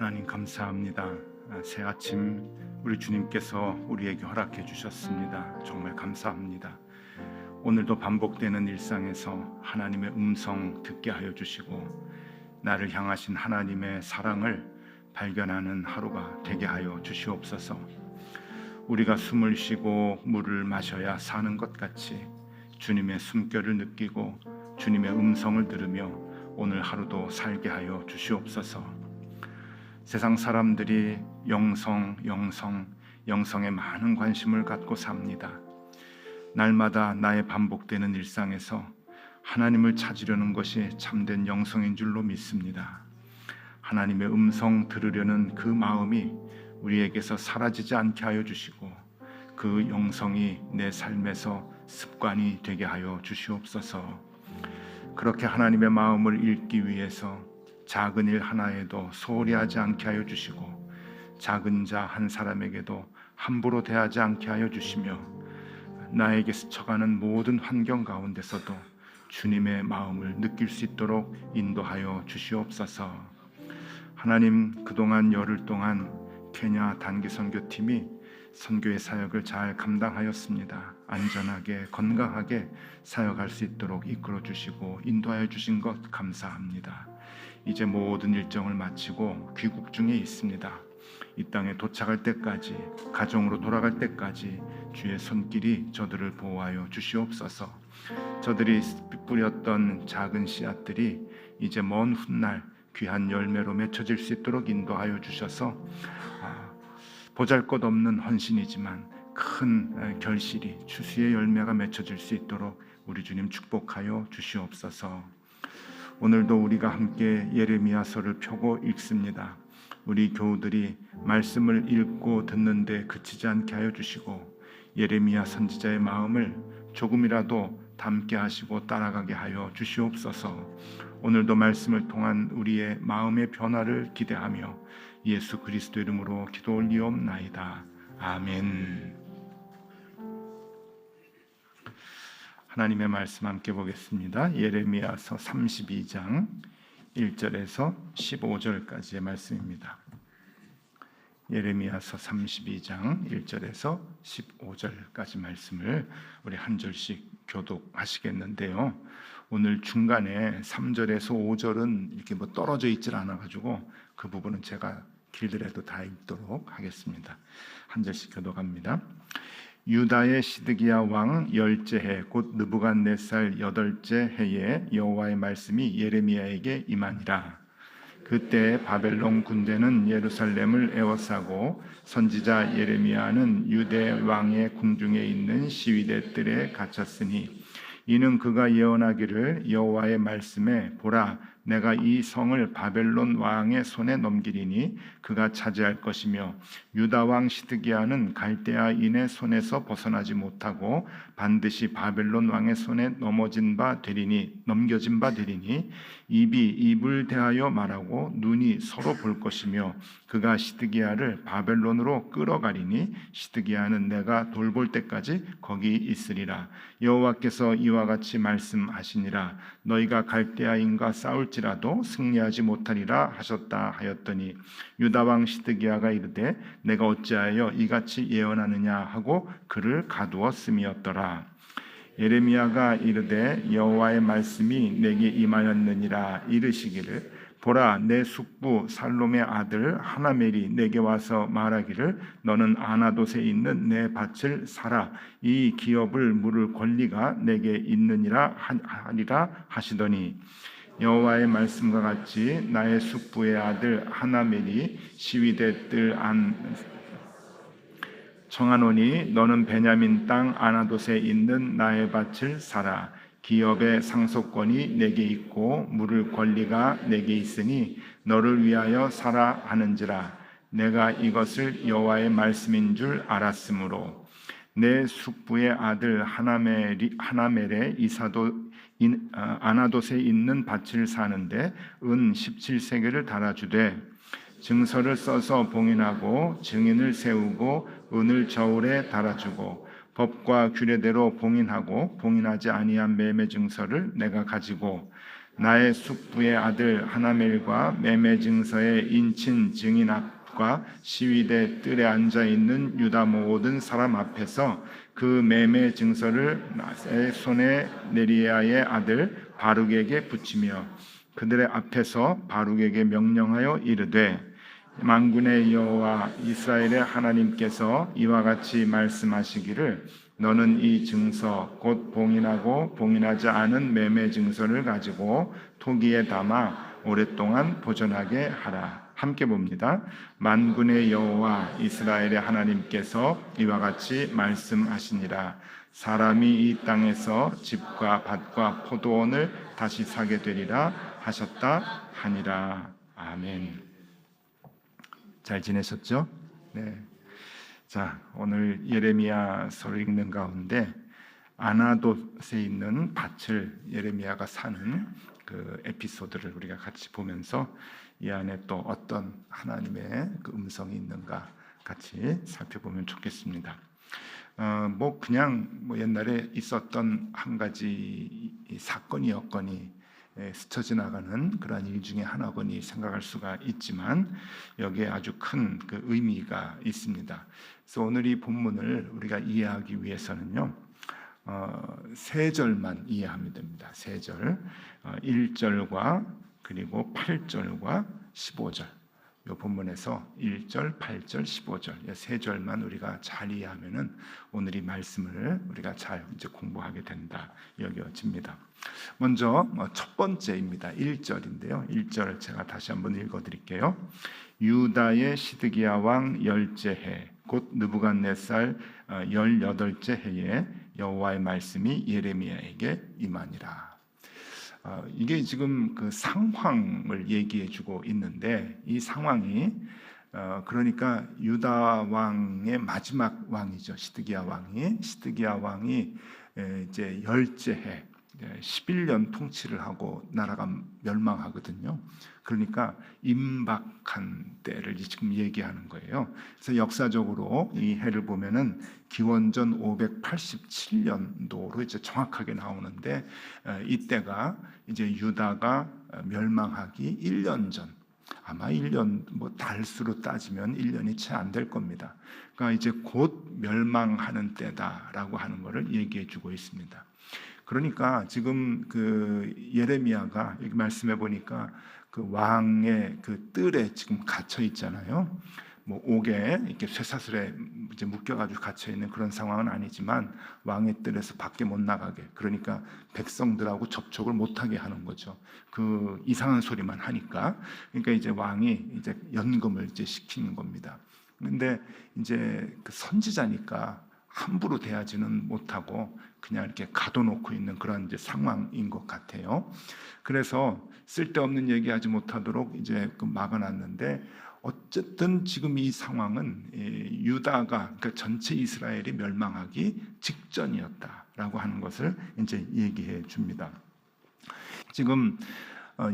하나님 감사합니다. 새 아침 우리 주님께서 우리에게 허락해 주셨습니다. 정말 감사합니다. 오늘도 반복되는 일상에서 하나님의 음성 듣게 하여 주시고 나를 향하신 하나님의 사랑을 발견하는 하루가 되게 하여 주시옵소서. 우리가 숨을 쉬고 물을 마셔야 사는 것 같이 주님의 숨결을 느끼고 주님의 음성을 들으며 오늘 하루도 살게 하여 주시옵소서. 세상 사람들이 영성에 많은 관심을 갖고 삽니다. 날마다 나의 반복되는 일상에서 하나님을 찾으려는 것이 참된 영성인 줄로 믿습니다. 하나님의 음성 들으려는 그 마음이 우리에게서 사라지지 않게 하여 주시고 그 영성이 내 삶에서 습관이 되게 하여 주시옵소서. 그렇게 하나님의 마음을 읽기 위해서 작은 일 하나에도 소홀히 하지 않게 하여 주시고 작은 자 한 사람에게도 함부로 대하지 않게 하여 주시며 나에게 스쳐가는 모든 환경 가운데서도 주님의 마음을 느낄 수 있도록 인도하여 주시옵소서. 하나님, 그동안 열흘 동안 케냐 단기 선교팀이 선교의 사역을 잘 감당하였습니다. 안전하게 건강하게 사역할 수 있도록 이끌어 주시고 인도하여 주신 것 감사합니다. 이제 모든 일정을 마치고 귀국 중에 있습니다. 이 땅에 도착할 때까지, 가정으로 돌아갈 때까지 주의 손길이 저들을 보호하여 주시옵소서. 저들이 뿌렸던 작은 씨앗들이 이제 먼 훗날 귀한 열매로 맺혀질 수 있도록 인도하여 주셔서 보잘것없는 헌신이지만 큰 결실이 추수의 열매가 맺혀질 수 있도록 우리 주님 축복하여 주시옵소서. 오늘도 우리가 함께 예레미야서를 펴고 읽습니다. 우리 교우들이 말씀을 읽고 듣는데 그치지 않게 하여 주시고 예레미야 선지자의 마음을 조금이라도 담게 하시고 따라가게 하여 주시옵소서. 오늘도 말씀을 통한 우리의 마음의 변화를 기대하며 예수 그리스도 이름으로 기도 올리옵나이다. 아멘. 하나님의 말씀 함께 보겠습니다. 예레미야서 32장 1절에서 15절까지의 말씀입니다. 예레미야서 32장 1절에서 15절까지 말씀을 우리 한 절씩 교독하시겠는데요. 오늘 중간에 3절에서 5절은 이렇게 떨어져 있질 않아가지고 그 부분은 제가 길더라도 다 읽도록 하겠습니다. 한 절씩 교독합니다. 유다의 시드기야 왕 10째 해 곧 느부갓네살 8째 해에 여호와의 말씀이 예레미야에게 임하니라. 그때 바벨론 군대는 예루살렘을 에워싸고 선지자 예레미야는 유대 왕의 궁중에 있는 시위대 뜰에 갇혔으니 이는 그가 예언하기를 여호와의 말씀에 보라 내가 이 성을 바벨론 왕의 손에 넘기리니 그가 차지할 것이며 유다 왕 시드기야는 갈대아인의 손에서 벗어나지 못하고 반드시 바벨론 왕의 손에 넘겨진 바 되리니 입이 입을 대하여 말하고 눈이 서로 볼 것이며 그가 시드기야를 바벨론으로 끌어가리니 시드기야는 내가 돌볼 때까지 거기 있으리라. 여호와께서 이와 같이 말씀하시니라. 너희가 갈대아인과 싸울지라도 승리하지 못하리라 하셨다 하였더니 유다 왕 시드기야가 이르되 내가 어찌하여 이같이 예언하느냐 하고 그를 가두었음이었더라. 예레미야가 이르되 여호와의 말씀이 내게 임하였느니라. 이르시기를 보라 내 숙부 살롬의 아들 하나멜이 내게 와서 말하기를 너는 아나돗에 있는 내 밭을 사라. 이 기업을 물을 권리가 내게 있느니라 하리라 하시더니 여호와의 말씀과 같이 나의 숙부의 아들 하나멜이 시위대 뜰 안 청하노니 너는 베냐민 땅 아나돗에 있는 나의 밭을 사라. 기업의 상속권이 내게 있고 물을 권리가 내게 있으니 너를 위하여 사라 하는지라. 내가 이것을 여호와의 말씀인 줄 알았으므로 내 숙부의 아들 하나멜의 아나돗에 있는 밭을 사는데 은 17세겔을 달아주되 증서를 써서 봉인하고 증인을 세우고 은을 저울에 달아주고 법과 규례대로 봉인하고 봉인하지 아니한 매매 증서를 내가 가지고 나의 숙부의 아들 하나멜과 매매 증서의 인친 증인 앞과 시위대 뜰에 앉아 있는 유다 모든 사람 앞에서 그 매매 증서를 나의 손에 네리야의 아들 바룩에게 붙이며 그들의 앞에서 바룩에게 명령하여 이르되 만군의 여호와 이스라엘의 하나님께서 이와 같이 말씀하시기를 너는 이 증서 곧 봉인하고 봉인하지 않은 매매 증서를 가지고 토기에 담아 오랫동안 보존하게 하라. 함께 봅니다. 만군의 여호와 이스라엘의 하나님께서 이와 같이 말씀하시니라. 사람이 이 땅에서 집과 밭과 포도원을 다시 사게 되리라 하셨다 하니라. 아멘. 잘 지내셨죠? 네. 자, 오늘 예레미야서를 읽는 가운데 아나돗에 있는 밭을 예레미야가 사는 그 에피소드를 우리가 같이 보면서 이 안에 또 어떤 하나님의 그 음성이 있는가 같이 살펴보면 좋겠습니다. 뭐 그냥 뭐 옛날에 있었던 한 가지 사건이 여건이 스쳐 지나가는 그러한 일 중에 하나거니 생각할 수가 있지만 여기에 아주 큰 그 의미가 있습니다. 그래서 오늘 이 본문을 우리가 이해하기 위해서는요, 세 절만 이해하면 됩니다. 세 절, 1절과 그리고 8절과 15절. 이 본문에서 1절, 8절, 15절 세 절만 우리가 잘 이해하면은 오늘 이 말씀을 우리가 잘 이제 공부하게 된다 여겨집니다. 먼저 첫 번째입니다. 1절인데요. 1절 제가 다시 한번 읽어드릴게요. 유다의 시드기야 왕 열째 해, 곧 느부갓네살 18째 해에 여호와의 말씀이 예레미야에게 임하니라. 이게 지금 그 상황을 얘기해주고 있는데 이 상황이 그러니까 유다 왕의 마지막 왕이죠. 시드기야 왕이 이제 열째 해 11년 통치를 하고 나라가 멸망하거든요. 그러니까 임박한 때를 지금 얘기하는 거예요. 그래서 역사적으로 이 해를 보면은 기원전 587년도로 이제 정확하게 나오는데 이때가 이제 유다가 멸망하기 1년 전, 아마 1년 뭐 달수로 따지면 1년이 채 안 될 겁니다. 그러니까 이제 곧 멸망하는 때다라고 하는 것을 얘기해 주고 있습니다. 그러니까 지금 그 예레미야가 여기 말씀해 보니까 그 왕의 그 뜰에 지금 갇혀 있잖아요. 뭐 옥에 이렇게 쇠사슬에 이제 묶여가지고 갇혀 있는 그런 상황은 아니지만 왕의 뜰에서 밖에 못 나가게, 그러니까 백성들하고 접촉을 못하게 하는 거죠. 그 이상한 소리만 하니까. 그러니까 이제 왕이 이제 연금을 이제 시키는 겁니다. 근데 이제 그 선지자니까 함부로 대하지는 못하고 그냥 이렇게 가둬놓고 있는 그런 이제 상황인 것 같아요. 그래서 쓸데없는 얘기하지 못하도록 이제 그 막아놨는데 어쨌든 지금 이 상황은 유다가 그러니까 전체 이스라엘이 멸망하기 직전이었다라고 하는 것을 이제 얘기해 줍니다. 지금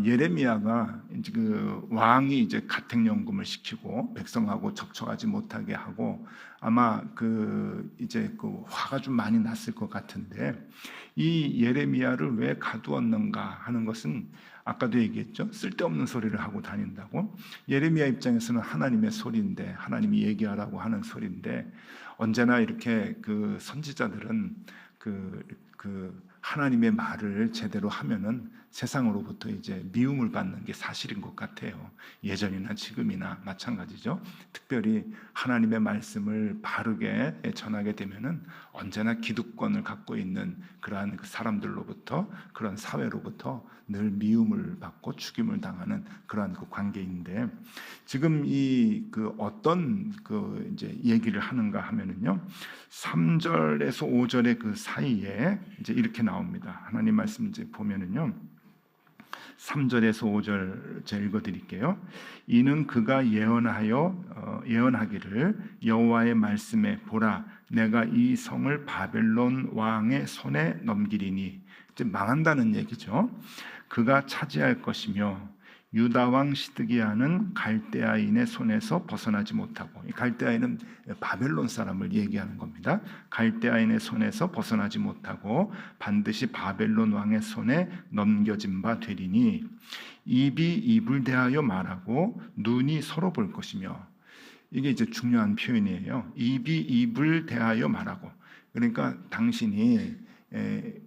예레미야가 이제 그 왕이 이제 가택연금을 시키고 백성하고 접촉하지 못하게 하고 아마 그 이제 그 화가 좀 많이 났을 것 같은데 이 예레미야를 왜 가두었는가 하는 것은 아까도 얘기했죠. 쓸데없는 소리를 하고 다닌다고. 예레미야 입장에서는 하나님의 소리인데, 하나님이 얘기하라고 하는 소리인데, 언제나 이렇게 그 선지자들은 그 하나님의 말을 제대로 하면은 세상으로부터 이제 미움을 받는 게 사실인 것 같아요. 예전이나 지금이나 마찬가지죠. 특별히 하나님의 말씀을 바르게 전하게 되면은 언제나 기득권을 갖고 있는 그러한 그 사람들로부터, 그런 사회로부터 늘 미움을 받고 죽임을 당하는 그러한 그 관계인데, 지금 이 그 어떤 그 이제 얘기를 하는가 하면은요, 3절에서 5절의 그 사이에 이제 이렇게 나옵니다. 하나님 말씀 이제 보면은요, 3절에서 5절 제가 읽어드릴게요. 이는 그가 예언하기를 여호와의 말씀에 보라, 내가 이 성을 바벨론 왕의 손에 넘기리니, 이제 망한다는 얘기죠. 그가 차지할 것이며 유다 왕 시드기야는 갈대아인의 손에서 벗어나지 못하고, 이 갈대아인은 바벨론 사람을 얘기하는 겁니다. 갈대아인의 손에서 벗어나지 못하고 반드시 바벨론 왕의 손에 넘겨진 바 되리니 입이 입을 대하여 말하고 눈이 서로 볼 것이며, 이게 이제 중요한 표현이에요. 입이 입을 대하여 말하고, 그러니까 당신이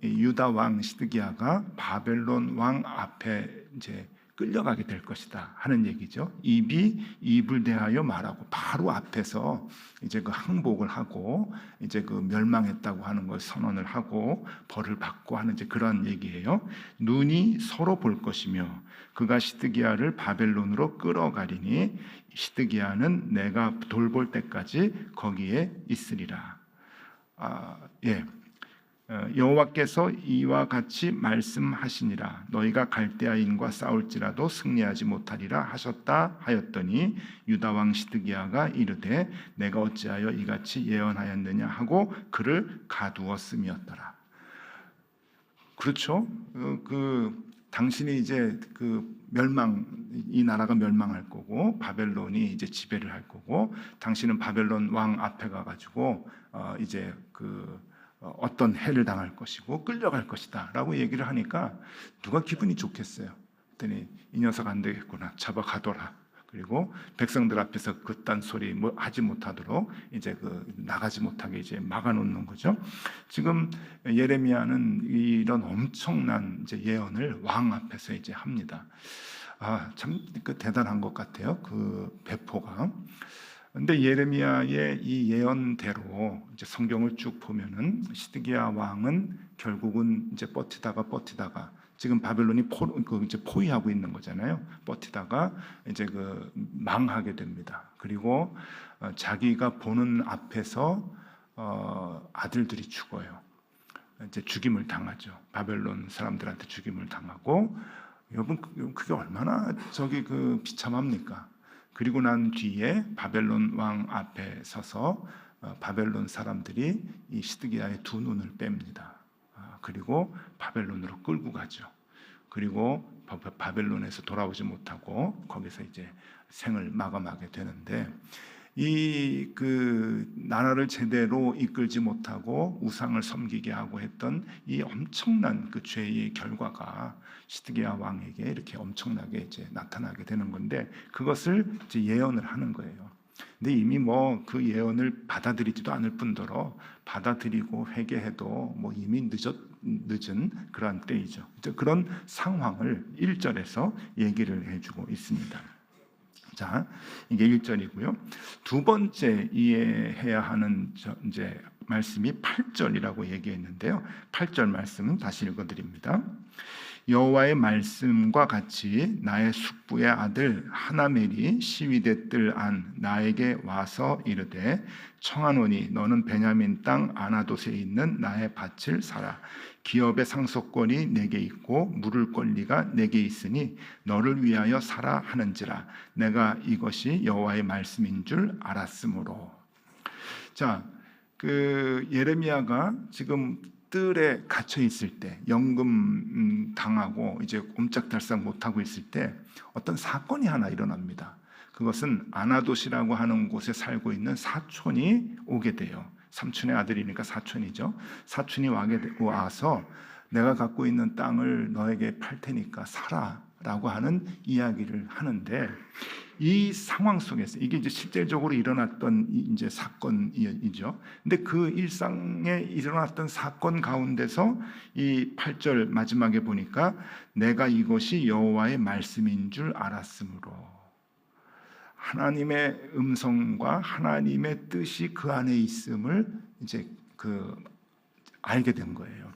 유다 왕 시드기야가 바벨론 왕 앞에 이제 끌려가게 될 것이다 하는 얘기죠. 입이 입을 대하여 말하고, 바로 앞에서 이제 그 항복을 하고 이제 그 멸망했다고 하는 걸 선언을 하고 벌을 받고 하는 이제 그런 얘기예요. 눈이 서로 볼 것이며 그가 시드기야를 바벨론으로 끌어가리니 시드기야는 내가 돌볼 때까지 거기에 있으리라. 예. 여호와께서 이와 같이 말씀하시니라. 너희가 갈대아인과 싸울지라도 승리하지 못하리라 하셨다 하였더니 유다 왕 시드기야가 이르되 내가 어찌하여 이같이 예언하였느냐 하고 그를 가두었음이었더라. 그렇죠? 당신이 이제 이 나라가 멸망할 거고 바벨론이 이제 지배를 할 거고, 당신은 바벨론 왕 앞에 가가지고 이제 어떤 해를 당할 것이고 끌려갈 것이다 라고 얘기를 하니까 누가 기분이 좋겠어요. 그랬더니 이 녀석 안 되겠구나, 잡아가둬라. 그리고 백성들 앞에서 그딴 소리 하지 못하도록 이제 나가지 못하게 이제 막아놓는 거죠. 지금 예레미야는 이런 엄청난 이제 예언을 왕 앞에서 이제 합니다. 참 대단한 것 같아요, 그 배포가. 근데 예레미야의 이 예언대로 이제 성경을 쭉 보면은 시드기야 왕은 결국은 이제 버티다가 지금 바벨론이 이제 포위하고 있는 거잖아요. 버티다가 이제 망하게 됩니다. 그리고 자기가 보는 앞에서 아들들이 죽어요. 이제 죽임을 당하죠. 바벨론 사람들한테 죽임을 당하고, 여러분 그게 얼마나 비참합니까? 그리고 난 뒤에 바벨론 왕 앞에 서서 바벨론 사람들이 이 시드기야의 두 눈을 뺍니다. 그리고 바벨론으로 끌고 가죠. 그리고 바벨론에서 돌아오지 못하고 거기서 이제 생을 마감하게 되는데, 이 나라를 제대로 이끌지 못하고 우상을 섬기게 하고 했던 이 엄청난 그 죄의 결과가 시드기야 왕에게 이렇게 엄청나게 이제 나타나게 되는 건데, 그것을 이제 예언을 하는 거예요. 근데 이미 그 예언을 받아들이지도 않을 뿐더러 받아들이고 회개해도 이미 늦은 그러한 때이죠. 그런 상황을 1절에서 얘기를 해주고 있습니다. 자, 이게 1절이고요. 두 번째 이해해야 하는 이제 말씀이 8절이라고 얘기했는데요. 8절 말씀은 다시 읽어드립니다. 여호와의 말씀과 같이 나의 숙부의 아들 하나멜이 시위대 뜰 안 나에게 와서 이르되 청하노니 너는 베냐민 땅 아나돗에 있는 나의 밭을 사라. 기업의 상속권이 내게 있고 물을 권리가 내게 있으니 너를 위하여 사라 하는지라. 내가 이것이 여호와의 말씀인 줄 알았으므로. 자, 예레미야가 지금 뜰에 갇혀 있을 때, 연금 당하고 이제 옴짝달싹 못하고 있을 때 어떤 사건이 하나 일어납니다. 그것은 아나돗이라고 하는 곳에 살고 있는 사촌이 오게 돼요. 삼촌의 아들이니까 사촌이죠. 사촌이 와서 내가 갖고 있는 땅을 너에게 팔 테니까 사라 라고 하는 이야기를 하는데, 이 상황 속에서 이게 이제 실질적으로 일어났던 이제 사건이죠. 근데 그 일상에 일어났던 사건 가운데서 이 8절 마지막에 보니까 내가 이것이 여호와의 말씀인 줄 알았으므로, 하나님의 음성과 하나님의 뜻이 그 안에 있음을 이제 알게 된 거예요.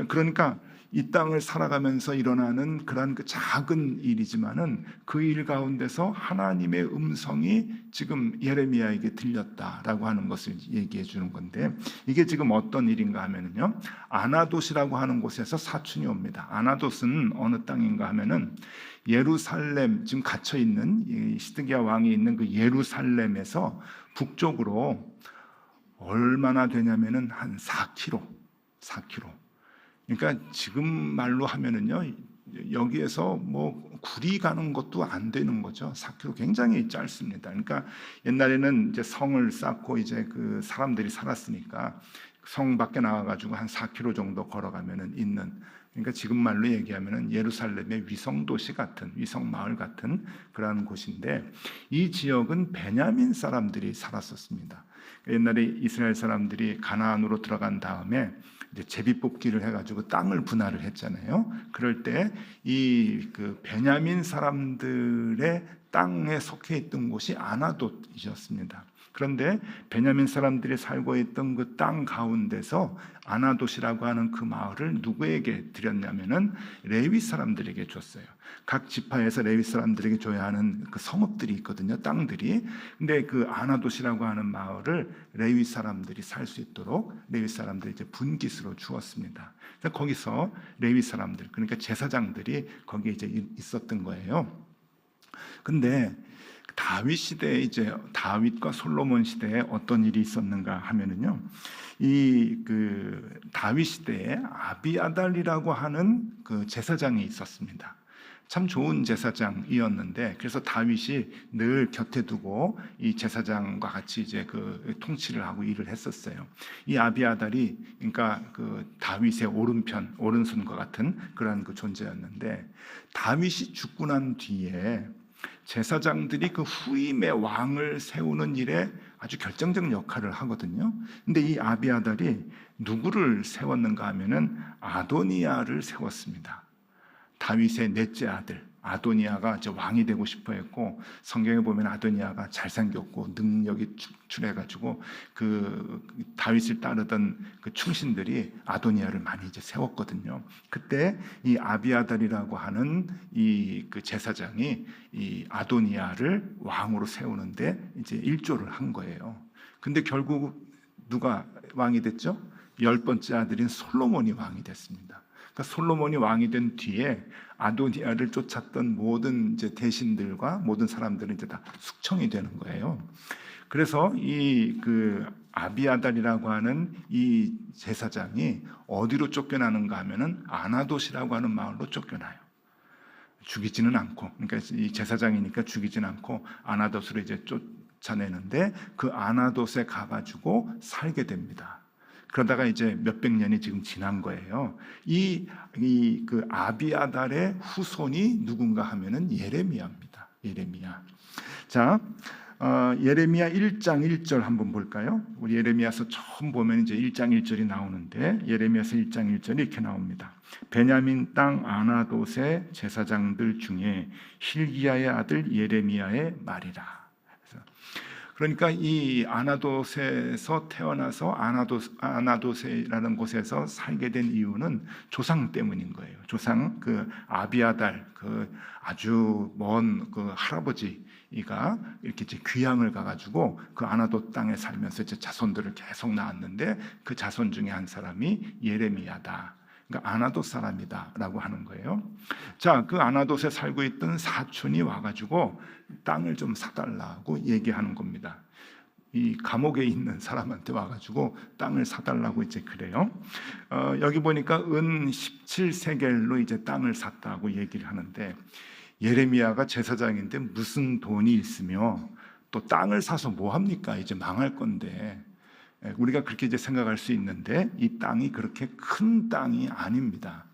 그러니까 이 땅을 살아가면서 일어나는 그런 작은 일이지만은 그 일 가운데서 하나님의 음성이 지금 예레미야에게 들렸다라고 하는 것을 얘기해 주는 건데, 이게 지금 어떤 일인가 하면은요, 아나돗이라고 하는 곳에서 사촌이 옵니다. 아나돗은 어느 땅인가 하면은 예루살렘, 지금 갇혀 있는 시드기야 왕이 있는 그 예루살렘에서 북쪽으로 얼마나 되냐면은 한 4km. 그러니까 지금 말로 하면은요, 여기에서 뭐 구리 가는 것도 안 되는 거죠. 4km 굉장히 짧습니다. 그러니까 옛날에는 이제 성을 쌓고 이제 그 사람들이 살았으니까 성 밖에 나와가지고 한 4km 정도 걸어가면은 있는, 그러니까 지금 말로 얘기하면은 예루살렘의 위성 도시 같은, 위성 마을 같은 그러한 곳인데, 이 지역은 베냐민 사람들이 살았었습니다. 옛날에 이스라엘 사람들이 가나안으로 들어간 다음에 이제 제비 뽑기를 해가지고 땅을 분할을 했잖아요. 그럴 때 이 그 베냐민 사람들의 땅에 속해 있던 곳이 아나돗이었습니다. 그런데 베냐민 사람들이 살고 있던 그 땅 가운데서 아나돗이라고 하는 그 마을을 누구에게 드렸냐면은 레위 사람들에게 줬어요. 각 지파에서 레위 사람들에게 줘야 하는 그 성읍들이 있거든요, 땅들이. 근데 그 아나돗이라고 하는 마을을 레위 사람들이 살 수 있도록 레위 사람들이 이제 분깃으로 주었습니다. 그래서 거기서 레위 사람들, 그러니까 제사장들이 거기에 이제 있었던 거예요. 근데 다윗 시대에, 이제 다윗과 솔로몬 시대에 어떤 일이 있었는가 하면은요, 이 그 다윗 시대에 아비아달이라고 하는 그 제사장이 있었습니다. 참 좋은 제사장이었는데, 그래서 다윗이 늘 곁에 두고 이 제사장과 같이 이제 그 통치를 하고 일을 했었어요. 이 아비아달이, 그러니까 그 다윗의 오른편, 오른손과 같은 그러한 그 존재였는데, 다윗이 죽고 난 뒤에 제사장들이 그 후임의 왕을 세우는 일에 아주 결정적 역할을 하거든요. 근데 이 아비아달이 누구를 세웠는가 하면은 아도니아를 세웠습니다. 다윗의 넷째 아들 아도니아가 이제 왕이 되고 싶어 했고, 성경에 보면 아도니아가 잘생겼고 능력이 축출해가지고 그 다윗을 따르던 그 충신들이 아도니아를 많이 이제 세웠거든요. 그때 이 아비아달이라고 하는 이 그 제사장이 이 아도니아를 왕으로 세우는데 이제 일조를 한 거예요. 근데 결국 누가 왕이 됐죠? 10번째 아들인 솔로몬이 왕이 됐습니다. 그러니까 솔로몬이 왕이 된 뒤에 아도니아를 쫓았던 모든 이제 대신들과 모든 사람들은 이제 다 숙청이 되는 거예요. 그래서 이 그 아비아달이라고 하는 이 제사장이 어디로 쫓겨나는가 하면은 아나돗이라고 하는 마을로 쫓겨나요. 죽이지는 않고, 그러니까 이 제사장이니까 죽이지는 않고 아나돗으로 이제 쫓아내는데, 그 아나돗에 가가지고 살게 됩니다. 그러다가 이제 몇백 년이 지금 지난 거예요. 그 아비아달의 후손이 누군가 하면은 예레미야입니다. 예레미야. 자, 예레미야 1장 1절 한번 볼까요? 우리 예레미야서 처음 보면 이제 1장 1절이 나오는데, 예레미야서 1장 1절이 이렇게 나옵니다. 베냐민 땅 아나돗의 제사장들 중에 힐기야의 아들 예레미야의 말이라. 그러니까 이 아나돗에서 태어나서 아나돗이라는 곳에서 살게 된 이유는 조상 때문인 거예요. 조상 그 아비아달, 그 아주 먼 그 할아버지가 이렇게 이제 귀향을 가가지고 그 아나돗 땅에 살면서 이제 자손들을 계속 낳았는데, 그 자손 중에 한 사람이 예레미야다. 그러니까 아나돗 사람이다라고 하는 거예요. 자, 그 아나돗에 살고 있던 사촌이 와가지고 땅을 좀 사달라고 얘기하는 겁니다. 이 감옥에 있는 사람한테 와가지고 땅을 사달라고 이제 그래요. 여기 보니까 은 17세겔로 이제 땅을 샀다고 얘기를 하는데, 예레미야가 제사장인데 무슨 돈이 있으며 또 땅을 사서 뭐 합니까? 이제 망할 건데. 우리가 그렇게 이제 생각할 수 있는데, 이 땅이 그렇게 큰 땅이 아닙니다.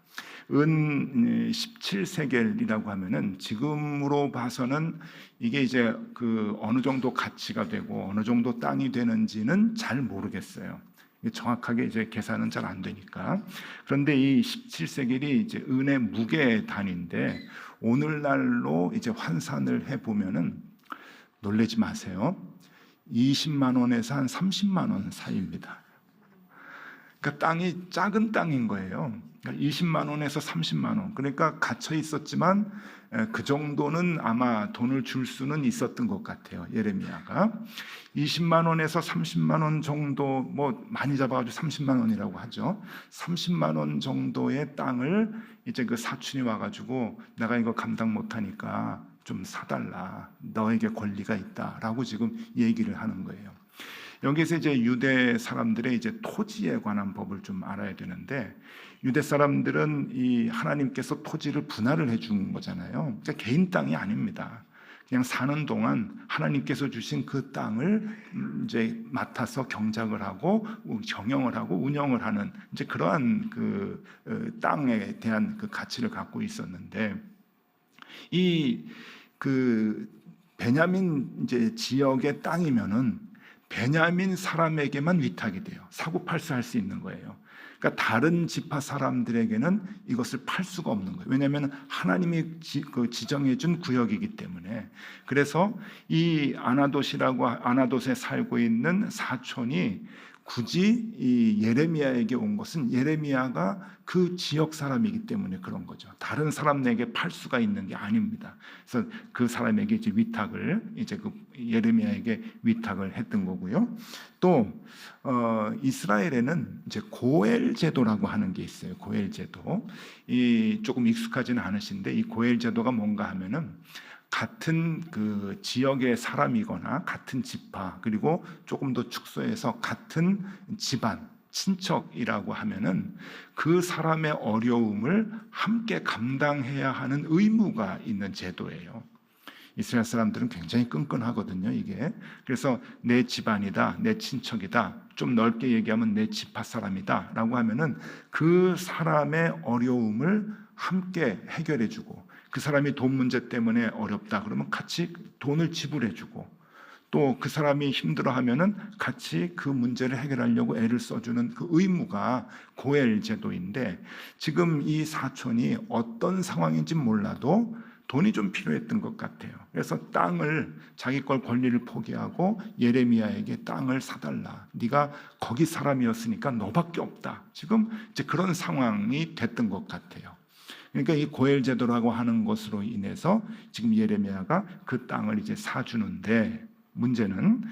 은 17세겔이라고 하면은 지금으로 봐서는 이게 이제 그 어느 정도 가치가 되고 어느 정도 땅이 되는지는 잘 모르겠어요. 정확하게 이제 계산은 잘 안 되니까. 그런데 이 17세겔이 이제 은의 무게 단위인데, 오늘날로 이제 환산을 해 보면은 놀라지 마세요. 20만 원에서 한 30만 원 사이입니다. 그러니까 땅이 작은 땅인 거예요. 그러니까 20만 원에서 30만 원. 그러니까 갇혀 있었지만 그 정도는 아마 돈을 줄 수는 있었던 것 같아요. 예레미야가 20만 원에서 30만 원 정도, 뭐 많이 잡아가지고 30만 원이라고 하죠. 30만 원 정도의 땅을 이제 그 사촌이 와가지고 내가 이거 감당 못하니까 좀 사달라. 너에게 권리가 있다라고 지금 얘기를 하는 거예요. 여기서 이제 유대 사람들의 이제 토지에 관한 법을 좀 알아야 되는데, 유대 사람들은 이 하나님께서 토지를 분할을 해준 거잖아요. 그러니까 개인 땅이 아닙니다. 그냥 사는 동안 하나님께서 주신 그 땅을 이제 맡아서 경작을 하고 경영을 하고 운영을 하는 이제 그러한 그 땅에 대한 그 가치를 갖고 있었는데, 이 그 베냐민 이제 지역의 땅이면은 베냐민 사람에게만 위탁이 돼요. 사고팔수할 수 있는 거예요. 그러니까 다른 지파 사람들에게는 이것을 팔 수가 없는 거예요. 왜냐하면 하나님이 지정해 준 구역이기 때문에. 그래서 이 아나돗에 살고 있는 사촌이 굳이 이 예레미야에게 온 것은 예레미야가 그 지역 사람이기 때문에 그런 거죠. 다른 사람에게 팔 수가 있는 게 아닙니다. 그래서 그 사람에게 이제 그 예레미야에게 위탁을 했던 거고요. 또 이스라엘에는 이제 고엘 제도라고 하는 게 있어요. 고엘 제도. 이 조금 익숙하지는 않으신데, 이 고엘 제도가 뭔가 하면은 같은 그 지역의 사람이거나 같은 지파, 그리고 조금 더 축소해서 같은 집안, 친척이라고 하면은 그 사람의 어려움을 함께 감당해야 하는 의무가 있는 제도예요. 이스라엘 사람들은 굉장히 끈끈하거든요, 이게. 그래서 내 집안이다, 내 친척이다, 좀 넓게 얘기하면 내 지파 사람이다 라고 하면은 그 사람의 어려움을 함께 해결해주고, 그 사람이 돈 문제 때문에 어렵다 그러면 같이 돈을 지불해주고, 또 그 사람이 힘들어하면은 같이 그 문제를 해결하려고 애를 써주는 그 의무가 고엘 제도인데, 지금 이 사촌이 어떤 상황인지 몰라도 돈이 좀 필요했던 것 같아요. 그래서 땅을, 자기 걸 권리를 포기하고 예레미야에게 땅을 사달라. 네가 거기 사람이었으니까 너밖에 없다. 지금 이제 그런 상황이 됐던 것 같아요. 그러니까 이 고엘 제도라고 하는 것으로 인해서 지금 예레미야가 그 땅을 이제 사주는데, 문제는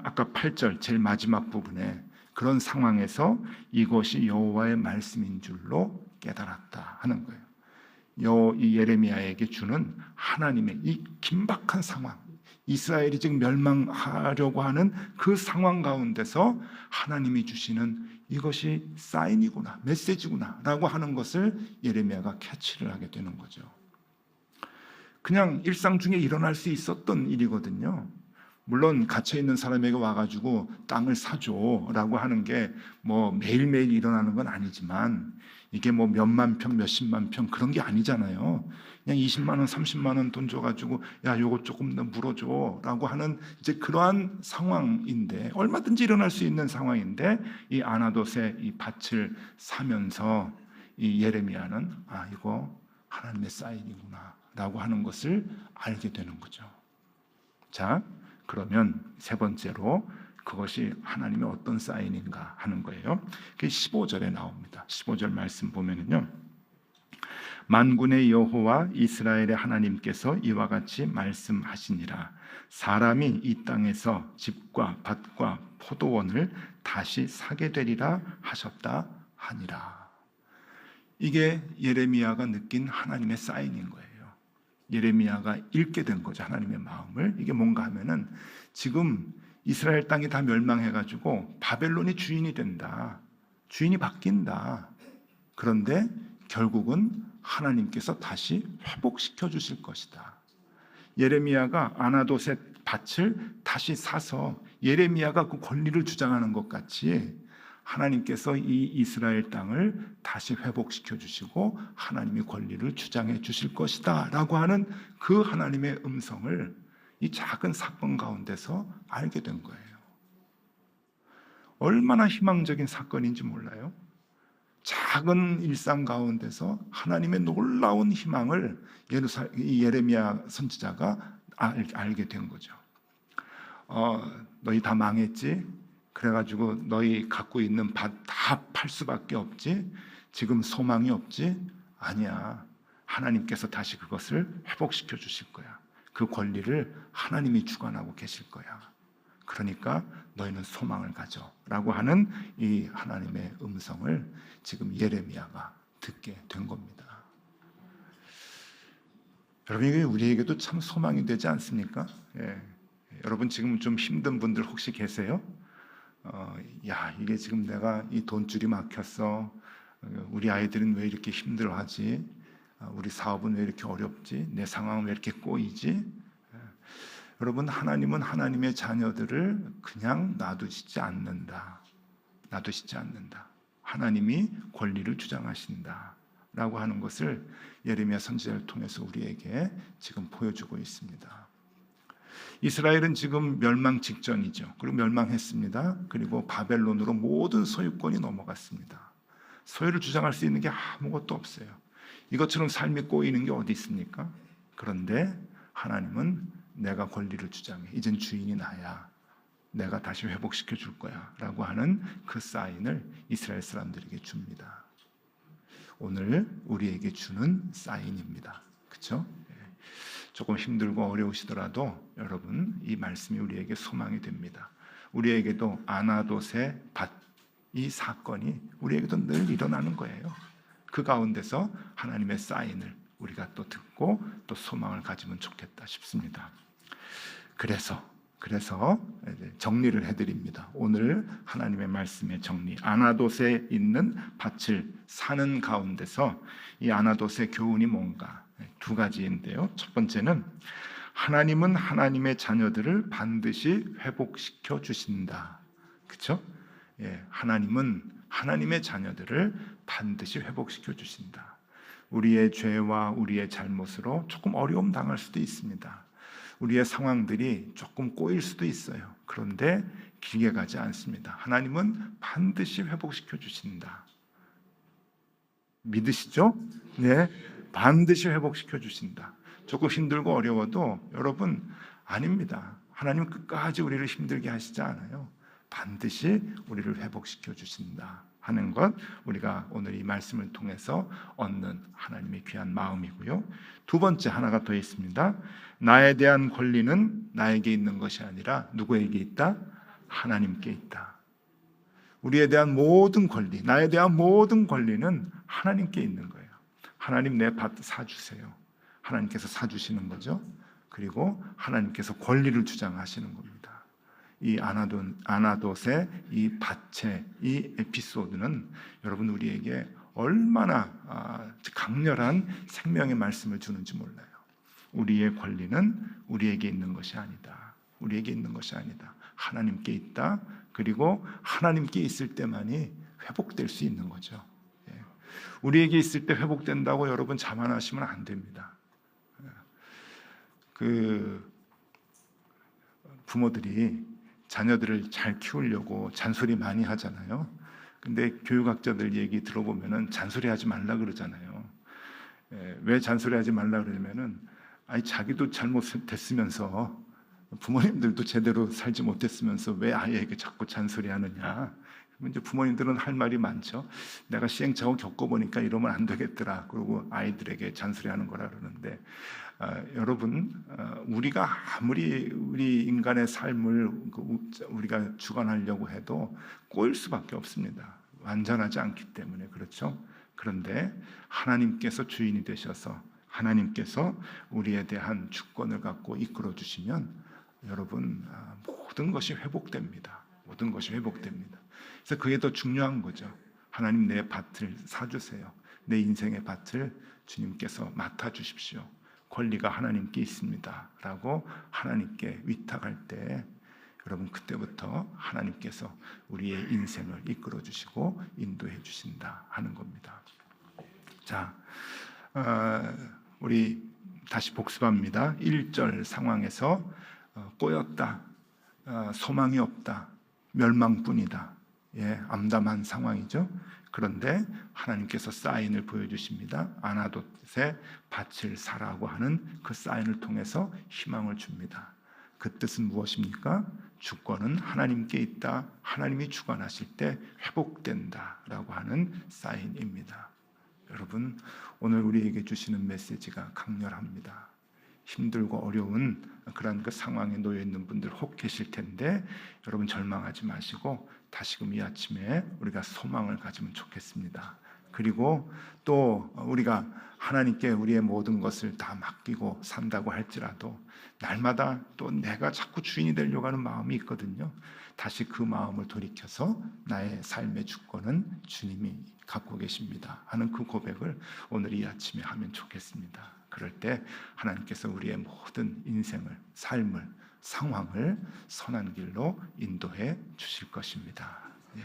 아까 8절 제일 마지막 부분에 그런 상황에서 이것이 여호와의 말씀인 줄로 깨달았다 하는 거예요. 이 예레미야에게 주는 하나님의 이 긴박한 상황, 이스라엘이 지금 멸망하려고 하는 그 상황 가운데서 하나님이 주시는 이것이 사인이구나, 메시지구나 라고 하는 것을 예레미야가 캐치를 하게 되는 거죠. 그냥 일상 중에 일어날 수 있었던 일이거든요. 물론 갇혀있는 사람에게 와가지고 땅을 사줘 라고 하는 게 뭐 매일매일 일어나는 건 아니지만, 이게 뭐 몇만 평, 몇십만 평 그런 게 아니잖아요. 그냥 20만 원, 30만 원 돈 줘가지고 야, 요거 조금 더 물어줘 라고 하는 이제 그러한 상황인데, 얼마든지 일어날 수 있는 상황인데, 이 아나돗의 이 밭을 사면서 이 예레미야는 이거 하나님의 사인이구나 라고 하는 것을 알게 되는 거죠. 자, 그러면 세 번째로 그것이 하나님의 어떤 사인인가 하는 거예요. 그게 15절에 나옵니다. 15절 말씀 보면은요, 만군의 여호와 이스라엘의 하나님께서 이와 같이 말씀하시니라. 사람이 이 땅에서 집과 밭과 포도원을 다시 사게 되리라 하셨다 하니라. 이게 예레미야가 느낀 하나님의 사인인 거예요. 예레미야가 읽게 된 거죠, 하나님의 마음을. 이게 뭔가 하면은 지금 이스라엘 땅이 다 멸망해가지고 바벨론이 주인이 된다, 주인이 바뀐다. 그런데 결국은 하나님께서 다시 회복시켜 주실 것이다. 예레미야가 아나돗의 밭을 다시 사서 예레미야가 그 권리를 주장하는 것 같이 하나님께서 이 이스라엘 땅을 다시 회복시켜 주시고 하나님의 권리를 주장해 주실 것이다 라고 하는 그 하나님의 음성을 이 작은 사건 가운데서 알게 된 거예요. 얼마나 희망적인 사건인지 몰라요? 작은 일상 가운데서 하나님의 놀라운 희망을 예레미야 선지자가 알게 된 거죠. 너희 다 망했지? 그래가지고 너희 갖고 있는 밭 다 팔 수밖에 없지? 지금 소망이 없지? 아니야. 하나님께서 다시 그것을 회복시켜 주실 거야. 그 권리를 하나님이 주관하고 계실 거야. 그러니까 너희는 소망을 가져 라고 하는 이 하나님의 음성을 지금 예레미야가 듣게 된 겁니다. 여러분, 이게 우리에게도 참 소망이 되지 않습니까? 예. 여러분, 지금 좀 힘든 분들 혹시 계세요? 야, 이게 지금 내가 이 돈줄이 막혔어. 우리 아이들은 왜 이렇게 힘들어하지? 우리 사업은 왜 이렇게 어렵지? 내 상황은 왜 이렇게 꼬이지? 여러분, 하나님은 하나님의 자녀들을 그냥 놔두시지 않는다. 놔두시지 않는다. 하나님이 권리를 주장하신다 라고 하는 것을 예레미야 선지자를 통해서 우리에게 지금 보여주고 있습니다. 이스라엘은 지금 멸망 직전이죠. 그리고 멸망했습니다. 그리고 바벨론으로 모든 소유권이 넘어갔습니다. 소유를 주장할 수 있는 게 아무것도 없어요. 이것처럼 삶이 꼬이는 게 어디 있습니까? 그런데 하나님은 내가 권리를 주장해. 이젠 주인이 나야. 내가 다시 회복시켜 줄 거야 라고 하는 그 사인을 이스라엘 사람들에게 줍니다. 오늘 우리에게 주는 사인입니다. 그렇죠? 조금 힘들고 어려우시더라도 여러분, 이 말씀이 우리에게 소망이 됩니다. 우리에게도 아나돗의 밭, 이 사건이 우리에게도 늘 일어나는 거예요. 그 가운데서 하나님의 사인을 우리가 또 듣고 또 소망을 가지면 좋겠다 싶습니다. 그래서 정리를 해드립니다. 오늘 하나님의 말씀의 정리, 아나돗에 있는 밭을 사는 가운데서 이 아나돗의 교훈이 뭔가, 두 가지인데요. 첫 번째는 하나님은 하나님의 자녀들을 반드시 회복시켜 주신다. 그렇죠? 하나님은 하나님의 자녀들을 반드시 회복시켜 주신다. 우리의 죄와 우리의 잘못으로 조금 어려움 당할 수도 있습니다. 우리의 상황들이 조금 꼬일 수도 있어요. 그런데 길게 가지 않습니다. 하나님은 반드시 회복시켜 주신다. 믿으시죠? 네, 반드시 회복시켜 주신다. 조금 힘들고 어려워도 여러분, 아닙니다. 하나님은 끝까지 우리를 힘들게 하시지 않아요. 반드시 우리를 회복시켜 주신다 하는 것, 우리가 오늘 이 말씀을 통해서 얻는 하나님의 귀한 마음이고요. 두 번째 하나가 더 있습니다. 나에 대한 권리는 나에게 있는 것이 아니라 누구에게 있다? 하나님께 있다. 우리에 대한 모든 권리, 나에 대한 모든 권리는 하나님께 있는 거예요. 하나님, 내 밭 사주세요. 하나님께서 사주시는 거죠. 그리고 하나님께서 권리를 주장하시는 겁니다. 이 아나돗의 이 밭의 이 에피소드는 여러분, 우리에게 얼마나 강렬한 생명의 말씀을 주는지 몰라요. 우리의 권리는 우리에게 있는 것이 아니다. 우리에게 있는 것이 아니다. 하나님께 있다. 그리고 하나님께 있을 때만이 회복될 수 있는 거죠. 우리에게 있을 때 회복된다고 여러분 자만하시면 안 됩니다. 부모들이 자녀들을 잘 키우려고 잔소리 많이 하잖아요. 근데 교육학자들 얘기 들어보면은 잔소리하지 말라 그러잖아요. 왜 잔소리하지 말라 그러냐면은 자기도 잘못됐으면서 부모님들도 제대로 살지 못했으면서 왜 아이에게 자꾸 잔소리하느냐. 이제 부모님들은 할 말이 많죠. 내가 시행착오 겪어보니까 이러면 안 되겠더라. 그리고 아이들에게 잔소리하는 거라 그러는데 여러분, 우리가 아무리 우리 인간의 삶을 우리가 주관하려고 해도 꼬일 수밖에 없습니다. 완전하지 않기 때문에. 그렇죠? 그런데 하나님께서 주인이 되셔서 하나님께서 우리에 대한 주권을 갖고 이끌어 주시면 여러분, 모든 것이 회복됩니다. 모든 것이 회복됩니다. 그래서 그게 더 중요한 거죠. 하나님, 내 밭을 사주세요. 내 인생의 밭을 주님께서 맡아주십시오. 권리가 하나님께 있습니다 라고 하나님께 위탁할 때 여러분, 그때부터 하나님께서 우리의 인생을 이끌어 주시고 인도해 주신다 하는 겁니다. 자, 우리 다시 복습합니다. 1절 상황에서 꼬였다, 소망이 없다, 멸망뿐이다. 암담한 상황이죠. 그런데 하나님께서 사인을 보여주십니다. 아나돗의 밭을 사라고 하는 그 사인을 통해서 희망을 줍니다. 그 뜻은 무엇입니까? 주권은 하나님께 있다. 하나님이 주관하실 때 회복된다라고 하는 사인입니다. 여러분, 오늘 우리에게 주시는 메시지가 강렬합니다. 힘들고 어려운 그런 그 상황에 놓여 있는 분들 혹 계실 텐데 여러분, 절망하지 마시고 다시금 이 아침에 우리가 소망을 가지면 좋겠습니다. 그리고 또 우리가 하나님께 우리의 모든 것을 다 맡기고 산다고 할지라도 날마다 또 내가 자꾸 주인이 되려고 하는 마음이 있거든요. 다시 그 마음을 돌이켜서 나의 삶의 주권은 주님이 갖고 계십니다 하는 그 고백을 오늘 이 아침에 하면 좋겠습니다. 그럴 때 하나님께서 우리의 모든 인생을, 삶을, 상황을 선한 길로 인도해 주실 것입니다. 예.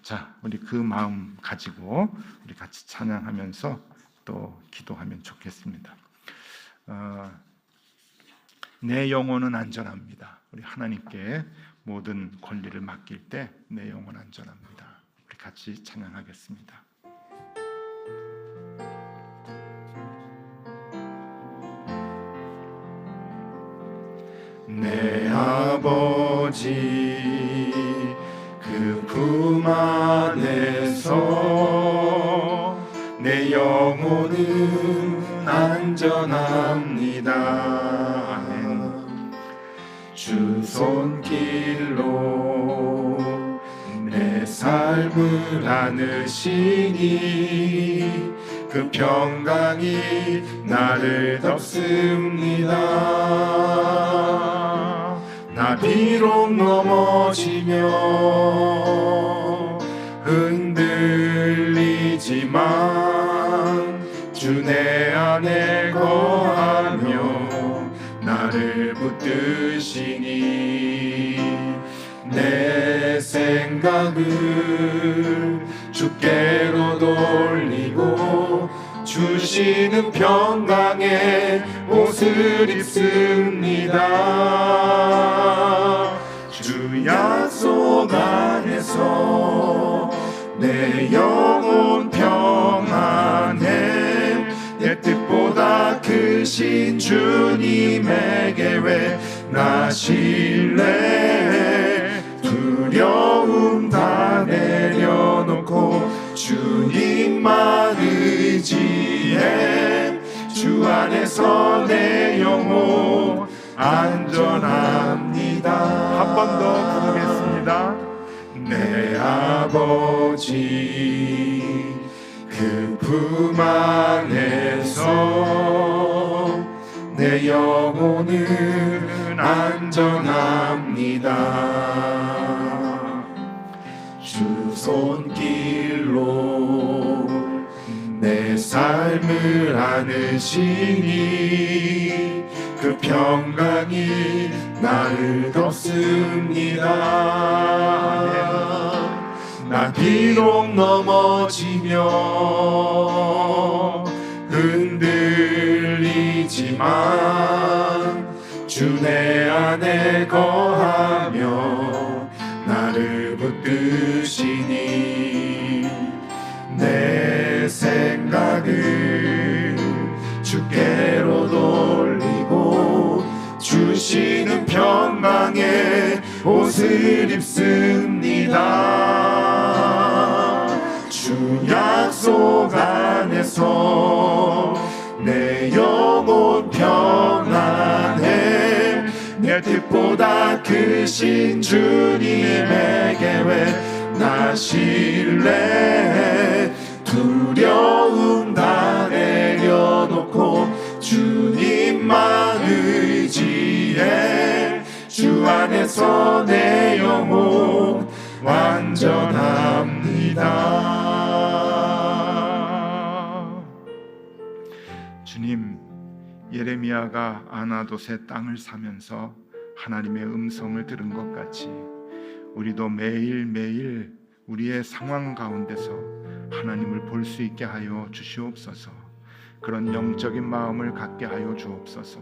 자, 우리 그 마음 가지고 우리 같이 찬양하면서 또 기도하면 좋겠습니다. 내 영혼은 안전합니다. 우리 하나님께 모든 권리를 맡길 때 내 영혼 안전합니다. 우리 같이 찬양하겠습니다. 내 아버지 그 품 안에서 내 영혼은 안전합니다. 아멘. 주 손길로 내 삶을 안으시니 그 평강이 나를 덮습니다. 나 비록 넘어지며 흔들리지만 주 내 안에 거하며 나를 붙드시니 내 생각을 주께로 돌리고 주시는 평강의 옷을 입습니다. 주 약속 안에서 내 영혼 평안해 내 뜻보다 크신 주님에게 왜 나 신뢰해 두려움 다 내려놓고 주님만 의지해 주 안에서 내 영혼 안전합니다. 한 번 더 부르겠습니다. 내 아버지 그 품 안에서 내 영혼은 안전합니다. 주 손길로 내 삶을 안으시니 그 평강이 나를 덮습니다. 나 비록 넘어지며 흔들리지만 주 내 안에 거하며 나를 붙드시니 내 생각을 주께로 돌리고 주시는 평강의 옷을 입습니다. 주 약속 안에서 내 영혼 평안해 내 뜻보다 크신 주님에게 왜 나 신뢰해 두려움 다 내려놓고 주님만 의지해 주 안에서 내 영혼 완전합니다. 주님, 예레미야가 아나돗의 땅을 사면서 하나님의 음성을 들은 것 같이 우리도 매일매일 우리의 상황 가운데서 하나님을 볼 수 있게 하여 주시옵소서. 그런 영적인 마음을 갖게 하여 주옵소서.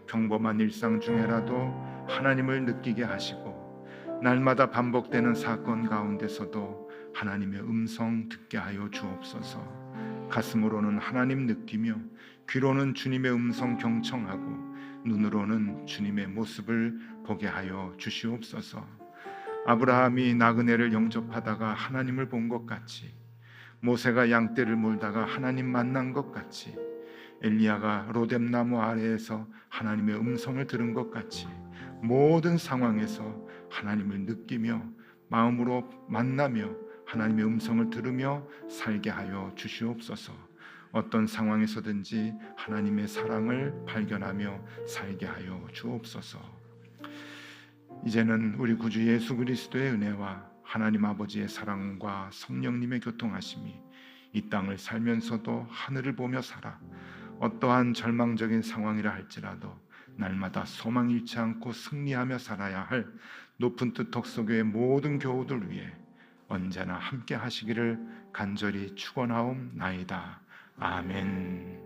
평범한 일상 중에라도 하나님을 느끼게 하시고 날마다 반복되는 사건 가운데서도 하나님의 음성 듣게 하여 주옵소서. 가슴으로는 하나님 느끼며 귀로는 주님의 음성 경청하고 눈으로는 주님의 모습을 보게 하여 주시옵소서. 아브라함이 나그네를 영접하다가 하나님을 본 것 같이, 모세가 양떼를 몰다가 하나님 만난 것 같이, 엘리야가 로뎀나무 아래에서 하나님의 음성을 들은 것 같이 모든 상황에서 하나님을 느끼며 마음으로 만나며 하나님의 음성을 들으며 살게 하여 주시옵소서. 어떤 상황에서든지 하나님의 사랑을 발견하며 살게 하여 주옵소서. 이제는 우리 구주 예수 그리스도의 은혜와 하나님 아버지의 사랑과 성령님의 교통하심이 이 땅을 살면서도 하늘을 보며 살아 어떠한 절망적인 상황이라 할지라도 날마다 소망 잃지 않고 승리하며 살아야 할 높은 뜻 덕소교의 모든 교우들 위해 언제나 함께 하시기를 간절히 축원하옵나이다. 아멘.